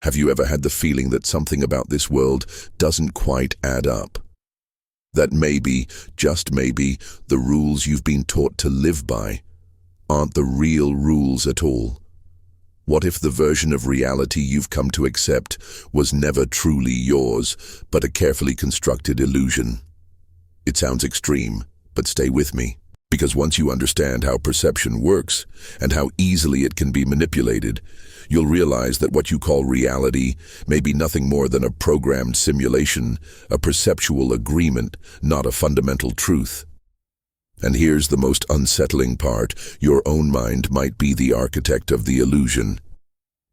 Have you ever had the feeling that something about this world doesn't quite add up? That maybe, just maybe, the rules you've been taught to live by aren't the real rules at all? What if the version of reality you've come to accept was never truly yours, but a carefully constructed illusion? It sounds extreme, but stay with me. Because once you understand how perception works and how easily it can be manipulated, you'll realize that what you call reality may be nothing more than a programmed simulation, a perceptual agreement, not a fundamental truth. And here's the most unsettling part: your own mind might be the architect of the illusion.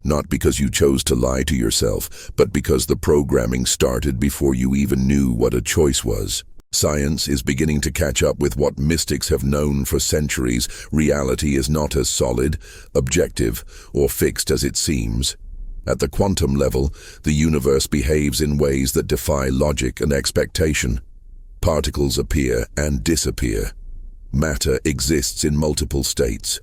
Not because you chose to lie to yourself, but because the programming started before you even knew what a choice was. Science is beginning to catch up with what mystics have known for centuries. Reality is not as solid, objective, or fixed as it seems. At the quantum level, the universe behaves in ways that defy logic and expectation. Particles appear and disappear. Matter exists in multiple states.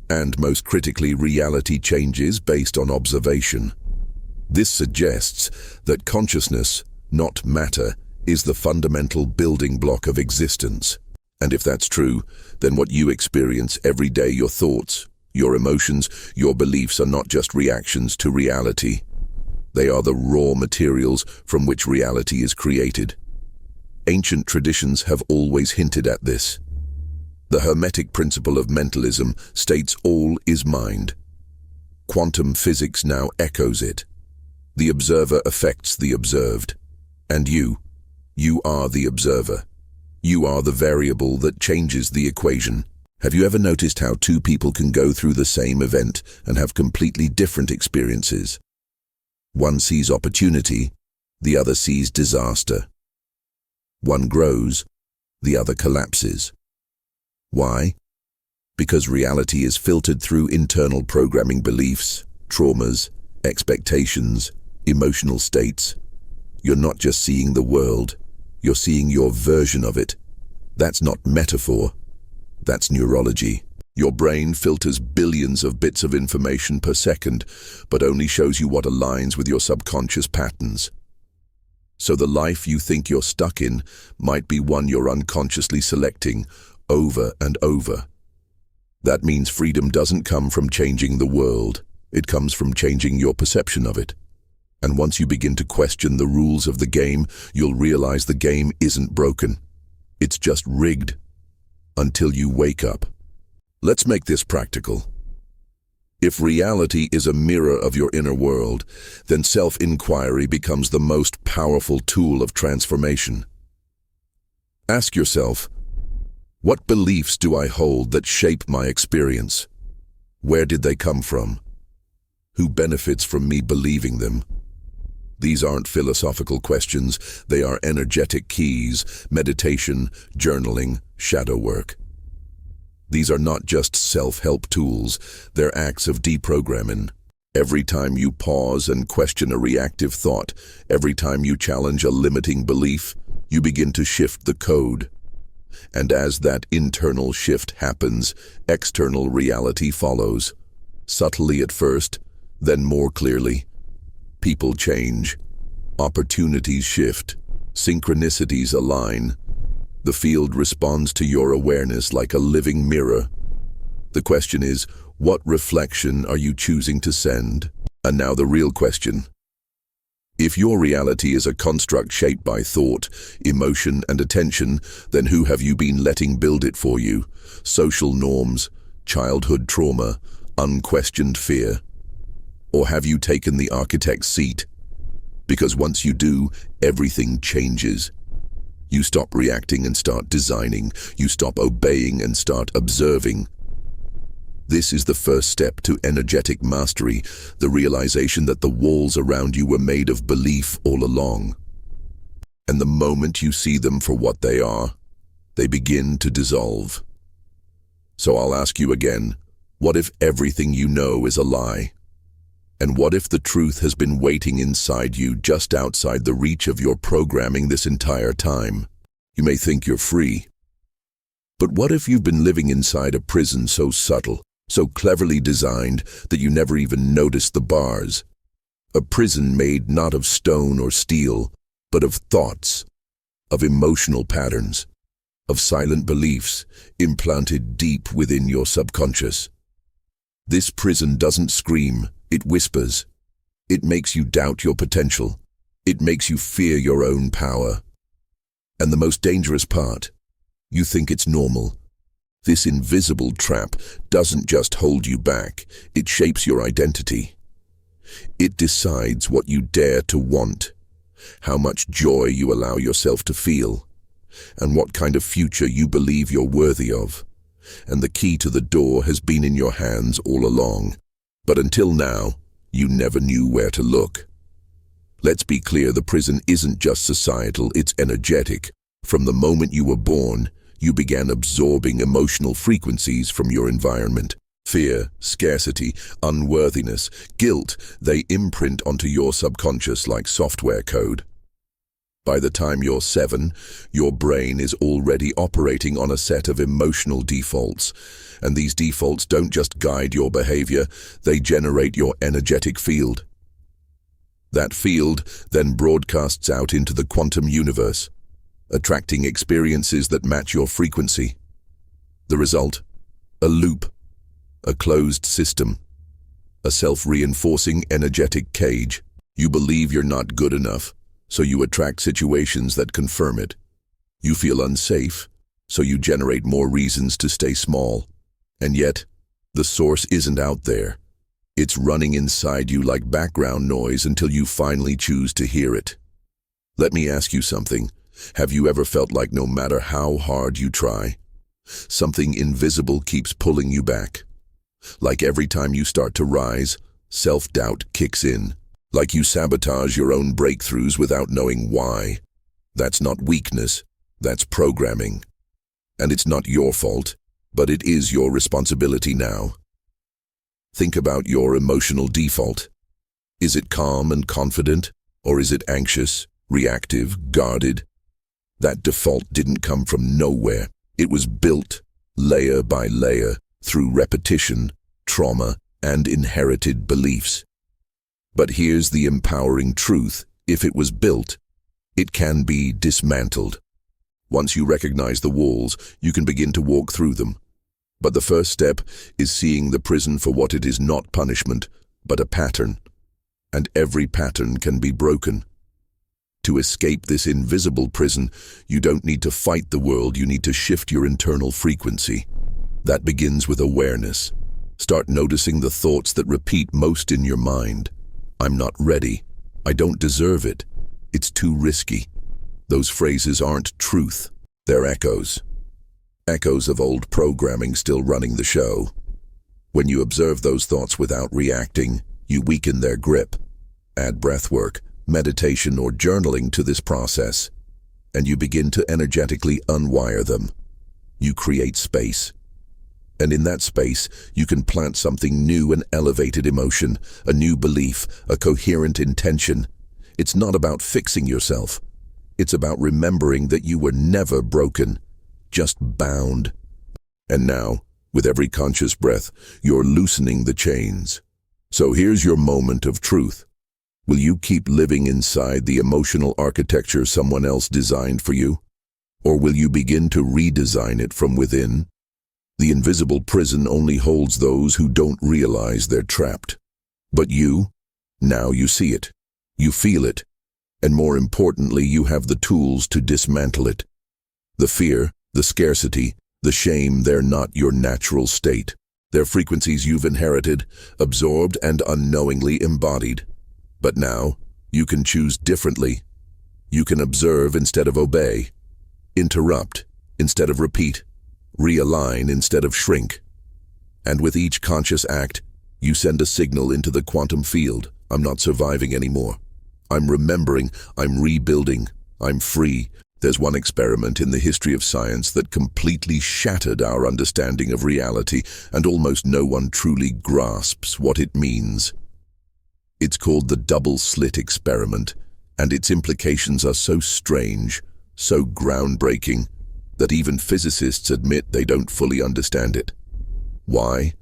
And most critically, reality changes based on observation. This suggests that consciousness, not matter, is the fundamental building block of existence. And if that's true, then what you experience every day, your thoughts, your emotions, your beliefs, are not just reactions to reality. They are the raw materials from which reality is created. Ancient traditions have always hinted at this. The Hermetic principle of mentalism states all is mind. Quantum physics now echoes it. The observer affects the observed. And you are the observer. You are the variable that changes the equation. Have you ever noticed how two people can go through the same event and have completely different experiences? One sees opportunity, the other sees disaster. One grows, the other collapses. Why? Because reality is filtered through internal programming, beliefs, traumas, expectations, emotional states. You're not just seeing the world, you're seeing your version of it. That's not metaphor, that's neurology. Your brain filters billions of bits of information per second, but only shows you what aligns with your subconscious patterns. So the life you think you're stuck in might be one you're unconsciously selecting over and over. That means freedom doesn't come from changing the world, it comes from changing your perception of it. And once you begin to question the rules of the game, you'll realize the game isn't broken. It's just rigged. Until you wake up. Let's make this practical. If reality is a mirror of your inner world, then self-inquiry becomes the most powerful tool of transformation. Ask yourself, what beliefs do I hold that shape my experience? Where did they come from? Who benefits from me believing them? These aren't philosophical questions, they are energetic keys: meditation, journaling, shadow work. These are not just self-help tools, they're acts of deprogramming. Every time you pause and question a reactive thought, every time you challenge a limiting belief, you begin to shift the code. And as that internal shift happens, external reality follows. Subtly at first, then more clearly. People change, opportunities shift, synchronicities align. The field responds to your awareness like a living mirror. The question is, what reflection are you choosing to send? And now the real question. If your reality is a construct shaped by thought, emotion, and attention, then who have you been letting build it for you? Social norms, childhood trauma, unquestioned fear? Or have you taken the architect's seat? Because once you do, everything changes. You stop reacting and start designing. You stop obeying and start observing. This is the first step to energetic mastery, the realization that the walls around you were made of belief all along. And the moment you see them for what they are, they begin to dissolve. So I'll ask you again, what if everything you know is a lie? And what if the truth has been waiting inside you, just outside the reach of your programming this entire time? You may think you're free. But what if you've been living inside a prison so subtle, so cleverly designed, that you never even noticed the bars? A prison made not of stone or steel, but of thoughts, of emotional patterns, of silent beliefs implanted deep within your subconscious. This prison doesn't scream, it whispers. It makes you doubt your potential. It makes you fear your own power. And the most dangerous part, you think it's normal. This invisible trap doesn't just hold you back, it shapes your identity. It decides what you dare to want, how much joy you allow yourself to feel, and what kind of future you believe you're worthy of. And the key to the door has been in your hands all along. But until now, you never knew where to look. Let's be clear, the prison isn't just societal, it's energetic. From the moment you were born, you began absorbing emotional frequencies from your environment. Fear, scarcity, unworthiness, guilt, they imprint onto your subconscious like software code. By the time you're 7, your brain is already operating on a set of emotional defaults. And these defaults don't just guide your behavior, they generate your energetic field. That field then broadcasts out into the quantum universe, attracting experiences that match your frequency. The result? A loop, a closed system, a self-reinforcing energetic cage. You believe you're not good enough, so you attract situations that confirm it. You feel unsafe, so you generate more reasons to stay small. And yet, the source isn't out there. It's running inside you like background noise until you finally choose to hear it. Let me ask you something. Have you ever felt like no matter how hard you try, something invisible keeps pulling you back? Like every time you start to rise, self-doubt kicks in. Like you sabotage your own breakthroughs without knowing why. That's not weakness, that's programming. And it's not your fault, but it is your responsibility now. Think about your emotional default. Is it calm and confident, or is it anxious, reactive, guarded? That default didn't come from nowhere. It was built, layer by layer, through repetition, trauma, and inherited beliefs. But here's the empowering truth. If it was built, it can be dismantled. Once you recognize the walls, you can begin to walk through them. But the first step is seeing the prison for what it is, not punishment, but a pattern. And every pattern can be broken. To escape this invisible prison, you don't need to fight the world, you need to shift your internal frequency. That begins with awareness. Start noticing the thoughts that repeat most in your mind. I'm not ready. I don't deserve it. It's too risky. Those phrases aren't truth. They're echoes. Echoes of old programming still running the show. When you observe those thoughts without reacting, you weaken their grip. Add breathwork, meditation, or journaling to this process, and you begin to energetically unwire them. You create space. And in that space, you can plant something new, an elevated emotion, a new belief, a coherent intention. It's not about fixing yourself. It's about remembering that you were never broken, just bound. And now, with every conscious breath, you're loosening the chains. So here's your moment of truth. Will you keep living inside the emotional architecture someone else designed for you? Or will you begin to redesign it from within? The invisible prison only holds those who don't realize they're trapped. But you, now you see it, you feel it, and more importantly, you have the tools to dismantle it. The fear, the scarcity, the shame, they're not your natural state. They're frequencies you've inherited, absorbed, and unknowingly embodied. But now, you can choose differently. You can observe instead of obey, interrupt instead of repeat, realign instead of shrink. And with each conscious act, you send a signal into the quantum field. I'm not surviving anymore. I'm remembering, I'm rebuilding, I'm free. There's one experiment in the history of science that completely shattered our understanding of reality, and almost no one truly grasps what it means. It's called the double-slit experiment, and its implications are so strange, so groundbreaking, that even physicists admit they don't fully understand it. Why?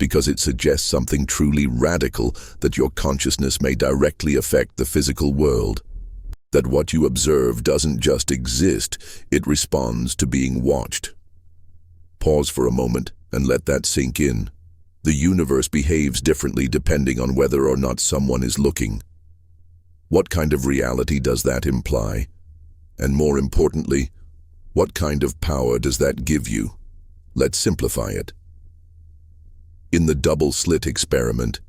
because it suggests something truly radical, that your consciousness may directly affect the physical world. That what you observe doesn't just exist, it responds to being watched. Pause for a moment and let that sink in. The universe behaves differently depending on whether or not someone is looking. What kind of reality does that imply? And more importantly, what kind of power does that give you? Let's simplify it. In the double-slit experiment,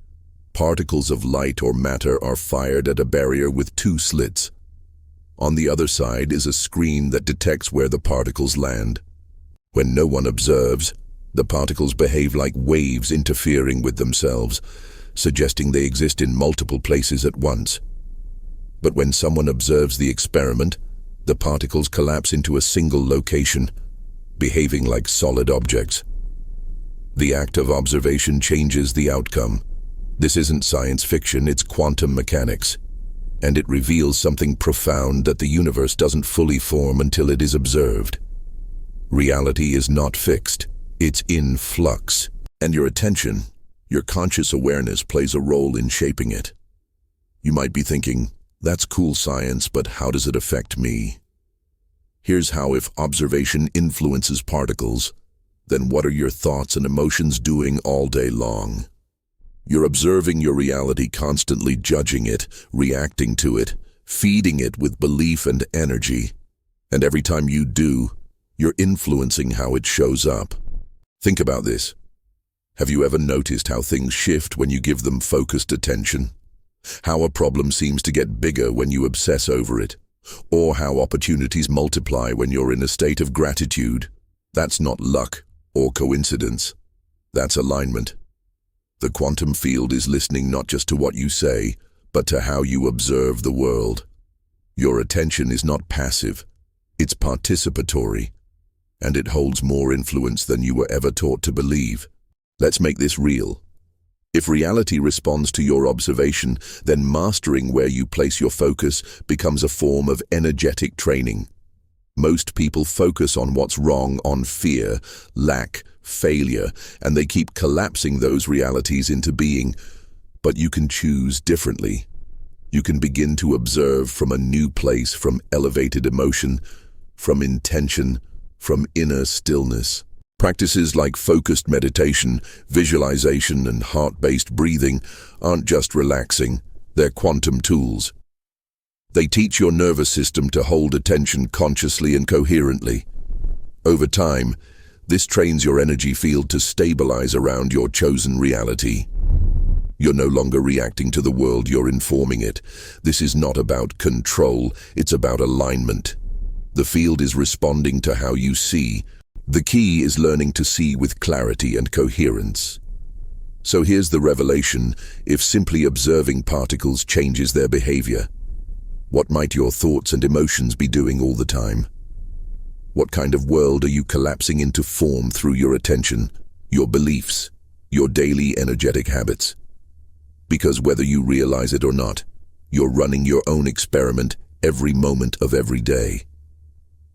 particles of light or matter are fired at a barrier with two slits. On the other side is a screen that detects where the particles land. When no one observes, the particles behave like waves interfering with themselves, suggesting they exist in multiple places at once. But when someone observes the experiment, the particles collapse into a single location, behaving like solid objects. The act of observation changes the outcome. This isn't science fiction, it's quantum mechanics. And it reveals something profound, that the universe doesn't fully form until it is observed. Reality is not fixed, it's in flux. And your attention, your conscious awareness, plays a role in shaping it. You might be thinking, that's cool science, but how does it affect me? Here's how. If observation influences particles, then what are your thoughts and emotions doing all day long? You're observing your reality, constantly judging it, reacting to it, feeding it with belief and energy. And every time you do, you're influencing how it shows up. Think about this. Have you ever noticed how things shift when you give them focused attention? How a problem seems to get bigger when you obsess over it? Or how opportunities multiply when you're in a state of gratitude? That's not luck or coincidence. That's alignment. The quantum field is listening not just to what you say, but to how you observe the world. Your attention is not passive, it's participatory, and it holds more influence than you were ever taught to believe. Let's make this real. If reality responds to your observation, then mastering where you place your focus becomes a form of energetic training. Most people focus on what's wrong, on fear, lack, failure, and they keep collapsing those realities into being. But you can choose differently. You can begin to observe from a new place, from elevated emotion, from intention, from inner stillness. Practices like focused meditation, visualization, and heart-based breathing aren't just relaxing, they're quantum tools. They teach your nervous system to hold attention consciously and coherently. Over time, this trains your energy field to stabilize around your chosen reality. You're no longer reacting to the world, you're informing it. This is not about control, it's about alignment. The field is responding to how you see. The key is learning to see with clarity and coherence. So here's the revelation: if simply observing particles changes their behavior, what might your thoughts and emotions be doing all the time? What kind of world are you collapsing into form through your attention, your beliefs, your daily energetic habits? Because whether you realize it or not, you're running your own experiment every moment of every day.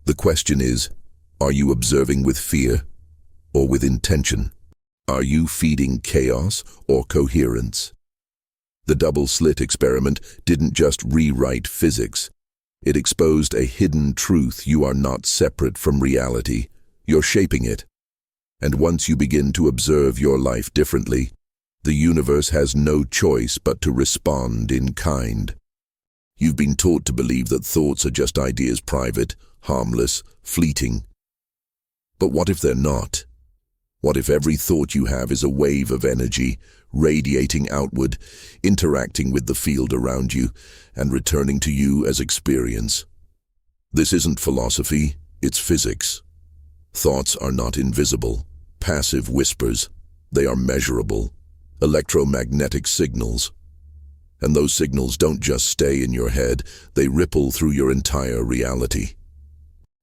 The question is, are you observing with fear or with intention? Are you feeding chaos or coherence? The double-slit experiment didn't just rewrite physics. It exposed a hidden truth: you are not separate from reality. You're shaping it. And once you begin to observe your life differently, the universe has no choice but to respond in kind. You've been taught to believe that thoughts are just ideas, private, harmless, fleeting. But what if they're not? What if every thought you have is a wave of energy, radiating outward, interacting with the field around you, and returning to you as experience? This isn't philosophy, it's physics. Thoughts are not invisible, passive whispers. They are measurable, electromagnetic signals. And those signals don't just stay in your head, they ripple through your entire reality.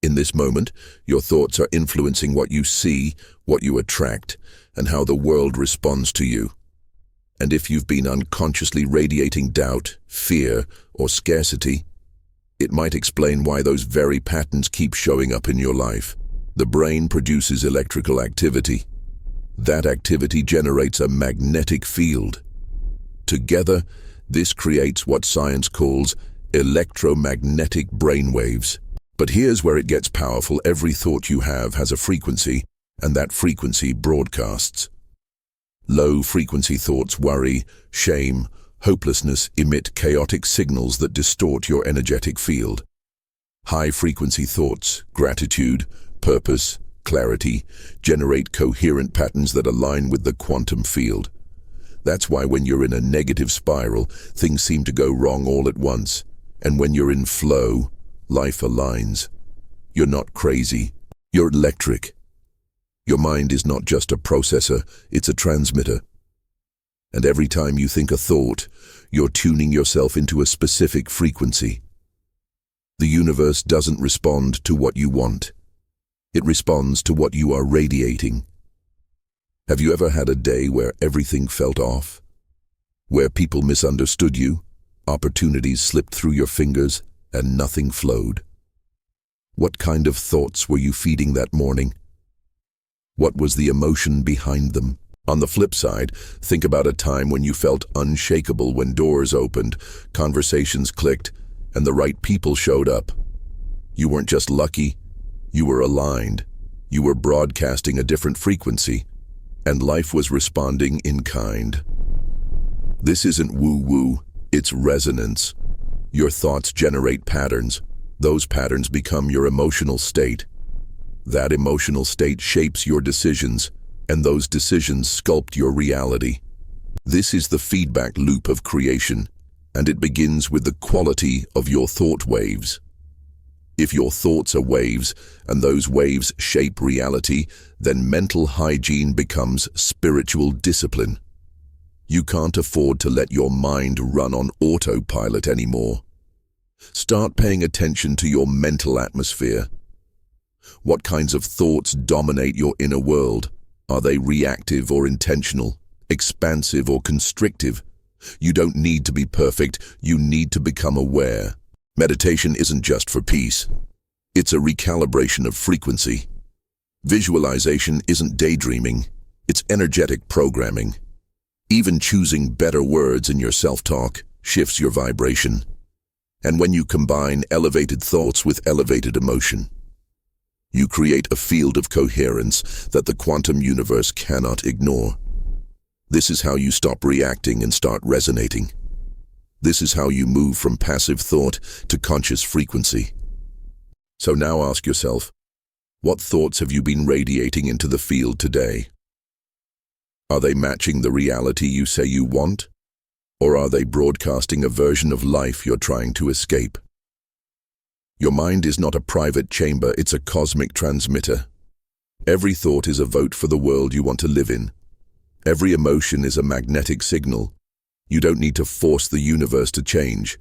In this moment, your thoughts are influencing what you see, what you attract, and how the world responds to you. And if you've been unconsciously radiating doubt, fear, or scarcity, it might explain why those very patterns keep showing up in your life. The brain produces electrical activity. That activity generates a magnetic field. Together, this creates what science calls electromagnetic brainwaves. But here's where it gets powerful. Every thought you have has a frequency, and that frequency broadcasts. Low-frequency thoughts, worry, shame, hopelessness, emit chaotic signals that distort your energetic field. High-frequency thoughts, gratitude, purpose, clarity, generate coherent patterns that align with the quantum field. That's why when you're in a negative spiral, things seem to go wrong all at once. And when you're in flow, life aligns. You're not crazy, you're electric. Your mind is not just a processor, it's a transmitter. And every time you think a thought, you're tuning yourself into a specific frequency. The universe doesn't respond to what you want. It responds to what you are radiating. Have you ever had a day where everything felt off? Where people misunderstood you, opportunities slipped through your fingers, and nothing flowed? What kind of thoughts were you feeding that morning? What was the emotion behind them? On the flip side, think about a time when you felt unshakable, when doors opened, conversations clicked, and the right people showed up. You weren't just lucky, you were aligned. You were broadcasting a different frequency, and life was responding in kind. This isn't woo-woo, it's resonance. Your thoughts generate patterns. Those patterns become your emotional state. That emotional state shapes your decisions, and those decisions sculpt your reality. This is the feedback loop of creation, and it begins with the quality of your thought waves. If your thoughts are waves, and those waves shape reality, then mental hygiene becomes spiritual discipline. You can't afford to let your mind run on autopilot anymore. Start paying attention to your mental atmosphere. What kinds of thoughts dominate your inner world? Are they reactive or intentional, expansive or constrictive? You don't need to be perfect, you need to become aware. Meditation isn't just for peace. It's a recalibration of frequency. Visualization isn't daydreaming, it's energetic programming. Even choosing better words in your self-talk shifts your vibration. And when you combine elevated thoughts with elevated emotion, you create a field of coherence that the quantum universe cannot ignore. This is how you stop reacting and start resonating. This is how you move from passive thought to conscious frequency. So now ask yourself, what thoughts have you been radiating into the field today? Are they matching the reality you say you want? Or are they broadcasting a version of life you're trying to escape? Your mind is not a private chamber, it's a cosmic transmitter. Every thought is a vote for the world you want to live in. Every emotion is a magnetic signal. You don't need to force the universe to change.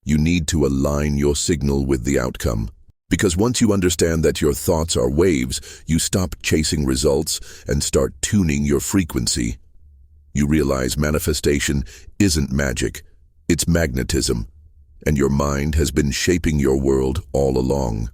You need to align your signal with the outcome. Because once you understand that your thoughts are waves, you stop chasing results and start tuning your frequency. You realize manifestation isn't magic, it's magnetism. And your mind has been shaping your world all along.